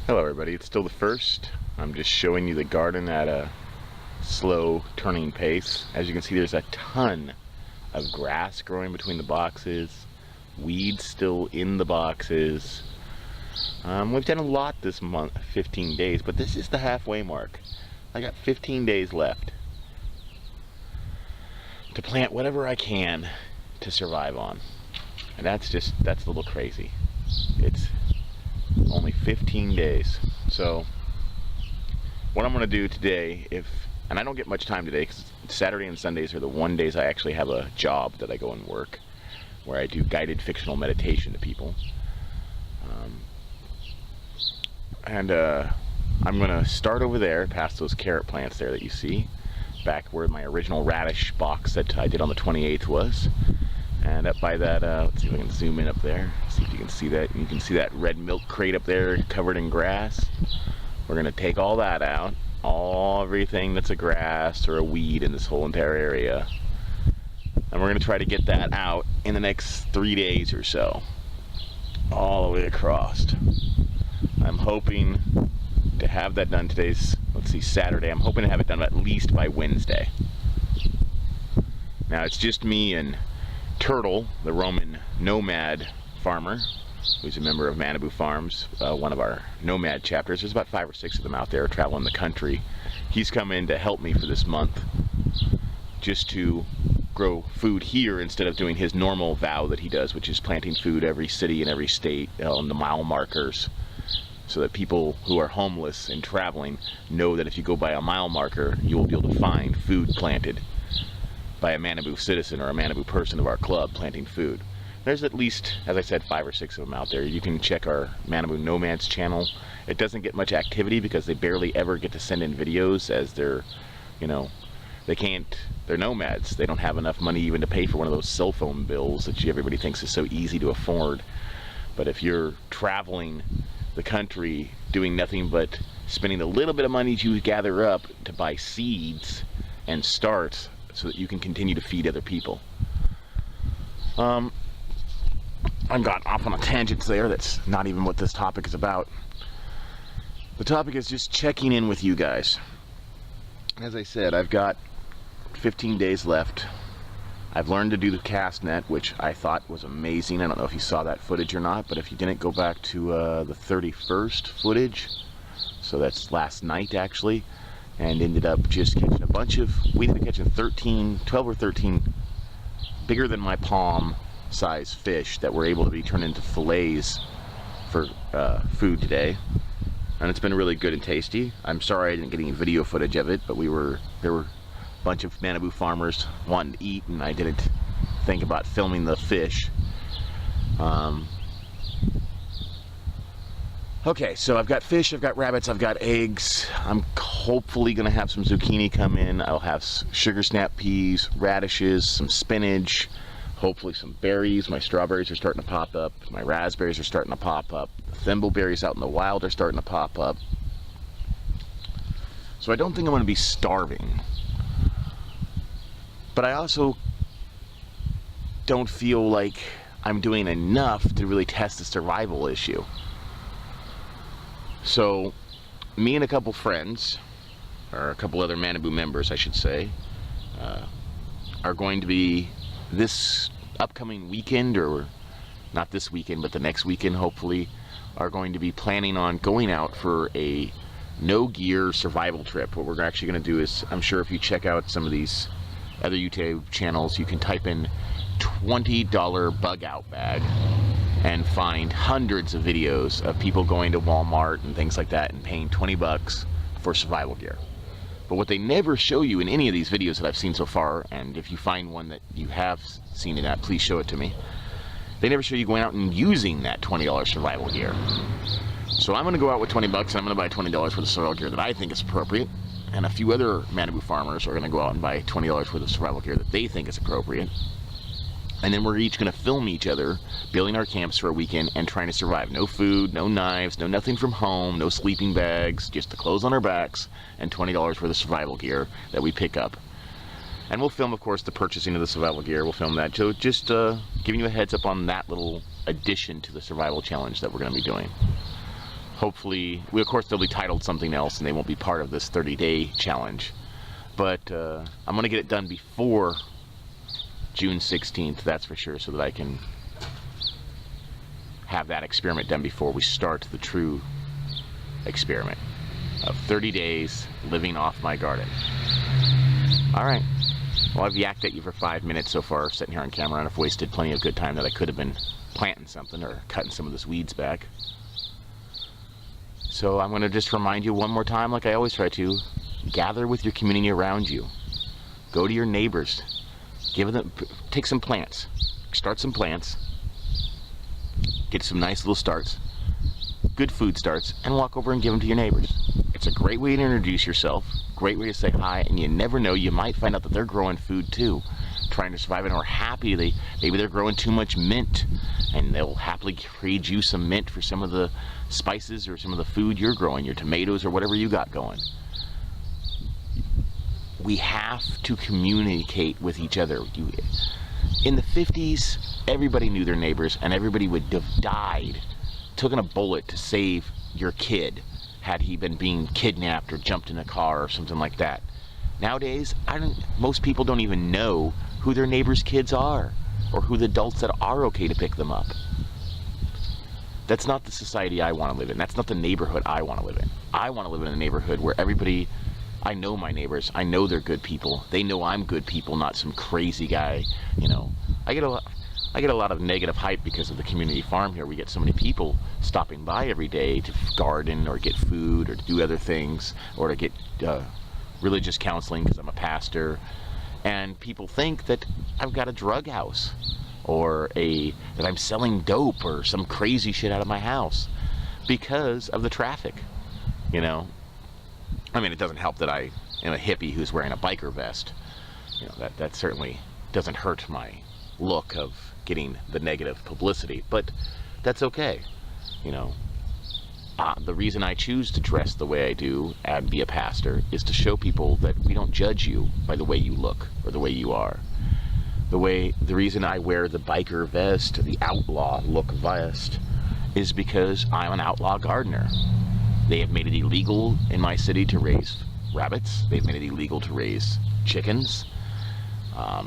Hello everybody, it's still the 1st. I'm just showing you the garden at a slow turning pace. As you can see, there's a ton of grass growing between the boxes, weeds still in the boxes. We've done a lot this month, 15 days, but this is the halfway mark. I got 15 days left to plant whatever I can to survive on. And that's a little crazy. It's only 15 days. So what I'm going to do today, and I don't get much time today because Saturday and Sundays are the one days I actually have a job that I go and work, where I do guided fictional meditation to people. I'm going to start over there past those carrot plants there that you see, back where my original radish box that I did on the 28th was. And up by that, let's see if I can zoom in up there, see if you can see that. You can see that red milk crate up there covered in grass. We're going to take all that out, everything that's a grass or a weed in this whole entire area. And we're going to try to get that out in the next 3 days or so, all the way across. I'm hoping to have that done Saturday. I'm hoping to have it done at least by Wednesday. Now it's just me and Turtle, the Roman nomad farmer, who's a member of Manabu Farms, one of our nomad chapters. There's about 5 or 6 of them out there traveling the country. He's come in to help me for this month, just to grow food here instead of doing his normal vow that he does, which is planting food every city and every state on the mile markers, so that people who are homeless and traveling know that if you go by a mile marker, you will be able to find food planted by a Manabu citizen or a Manabu person of our club planting food. There's at least, as I said, 5 or 6 of them out there. You can check our Manabu Nomads channel. It doesn't get much activity because they barely ever get to send in videos, as they're nomads. They don't have enough money even to pay for one of those cell phone bills that everybody thinks is so easy to afford. But if you're traveling the country doing nothing but spending the little bit of money you gather up to buy seeds and starts so that you can continue to feed other people. I got off on a tangent there. That's not even what this topic is about. The topic is just checking in with you guys. As I said, I've got 15 days left. I've learned to do the cast net, which I thought was amazing. I don't know if you saw that footage or not, but if you didn't, go back to the 31st footage. So that's last night, actually. And ended up just catching a bunch of, we ended up catching 12 or 13 bigger than my palm size fish that were able to be turned into fillets for food today. And it's been really good and tasty. I'm sorry I didn't get any video footage of it, but there were a bunch of Manabu farmers wanting to eat, and I didn't think about filming the fish. Okay, so I've got fish, I've got rabbits, I've got eggs. I'm hopefully going to have some zucchini come in. I'll have sugar snap peas, radishes, some spinach, hopefully some berries. My strawberries are starting to pop up. My raspberries are starting to pop up. The thimbleberries out in the wild are starting to pop up. So I don't think I'm going to be starving. But I also don't feel like I'm doing enough to really test the survival issue. So, me and a couple friends, or a couple other Manabu members, I should say, are going to be this upcoming weekend, or not this weekend, but the next weekend, hopefully, are going to be planning on going out for a no-gear survival trip. What we're actually going to do is, I'm sure if you check out some of these other YouTube channels, you can type in $20 bug out bag and find hundreds of videos of people going to Walmart and things like that and paying 20 bucks for survival gear. But what they never show you in any of these videos that I've seen so far, and if you find one that you have seen it at, please show it to me. They never show you going out and using that $20 survival gear. So I'm going to go out with 20 bucks and I'm going to buy $20 worth of survival gear that I think is appropriate. And a few other Manabu farmers are going to go out and buy $20 worth of survival gear that they think is appropriate. And then we're each going to film each other building our camps for a weekend and trying to survive. No food, no knives, no nothing from home, no sleeping bags, just the clothes on our backs and $20 worth of survival gear that we pick up. And we'll film, of course, the purchasing of the survival gear. We'll film that. So just giving you a heads up on that little addition to the survival challenge that we're going to be doing. Hopefully, of course they'll be titled something else and they won't be part of this 30-day challenge. But I'm going to get it done before June 16th, that's for sure, so that I can have that experiment done before we start the true experiment of 30 days living off my garden. Alright, well, I've yacked at you for 5 minutes so far, sitting here on camera, and I've wasted plenty of good time that I could have been planting something or cutting some of this weeds back. So I'm going to just remind you one more time, like I always try to, gather with your community around you. Go to your neighbors. Take some plants. Start some plants. Get some nice little starts. Good food starts, and walk over and give them to your neighbors. It's a great way to introduce yourself, great way to say hi, and you never know, you might find out that they're growing food too, trying to survive, and are happy. Maybe they're growing too much mint, and they'll happily trade you some mint for some of the spices or some of the food you're growing, your tomatoes or whatever you got going. We have to communicate with each other. In the 50s, everybody knew their neighbors, and everybody would have died, taken a bullet to save your kid had he been being kidnapped or jumped in a car or something like that. Nowadays, most people don't even know who their neighbors' kids are, or who the adults that are okay to pick them up. That's not the society I want to live in. That's not the neighborhood I want to live in. I want to live in a neighborhood where everybody, I know my neighbors, I know they're good people, they know I'm good people, not some crazy guy, you know. I get a lot of negative hype because of the community farm here. We get so many people stopping by every day to garden or get food or to do other things, or to get religious counseling because I'm a pastor, and people think that I've got a drug house, or that I'm selling dope or some crazy shit out of my house because of the traffic, you know. I mean, it doesn't help that I am a hippie who's wearing a biker vest. You know, that certainly doesn't hurt my look of getting the negative publicity, but that's okay, you know. The reason I choose to dress the way I do and be a pastor is to show people that we don't judge you by the way you look or the way you are. The reason I wear the biker vest, the outlaw look vest, is because I'm an outlaw gardener. They have made it illegal in my city to raise rabbits. They've made it illegal to raise chickens.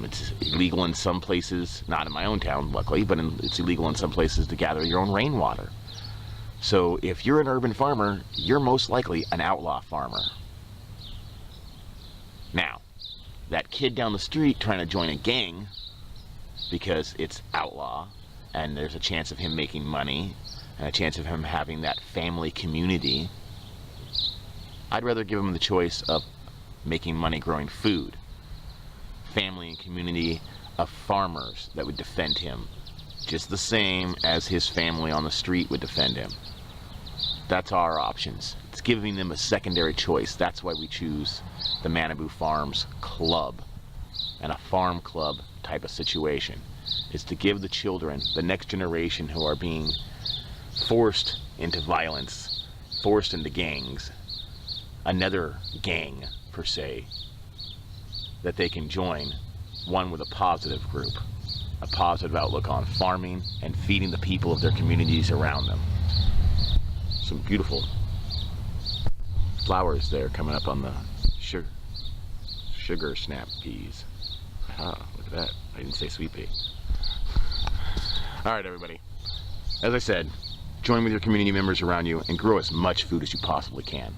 It's illegal in some places, not in my own town, luckily, but it's illegal in some places to gather your own rainwater. So if you're an urban farmer, you're most likely an outlaw farmer. Now, that kid down the street trying to join a gang because it's outlaw and there's a chance of him making money and a chance of him having that family community, I'd rather give him the choice of making money growing food. Family and community of farmers that would defend him just the same as his family on the street would defend him. That's our options. It's giving them a secondary choice. That's why we choose the Manabu Farms Club and a farm club type of situation. Is to give the children, the next generation who are being forced into violence, forced into gangs, another gang per se, that they can join, one with a positive group, a positive outlook on farming and feeding the people of their communities around them. Some beautiful flowers there coming up on the sugar snap peas. Ah, look at that. I didn't say sweet pea. Alright, everybody. As I said, join with your community members around you and grow as much food as you possibly can.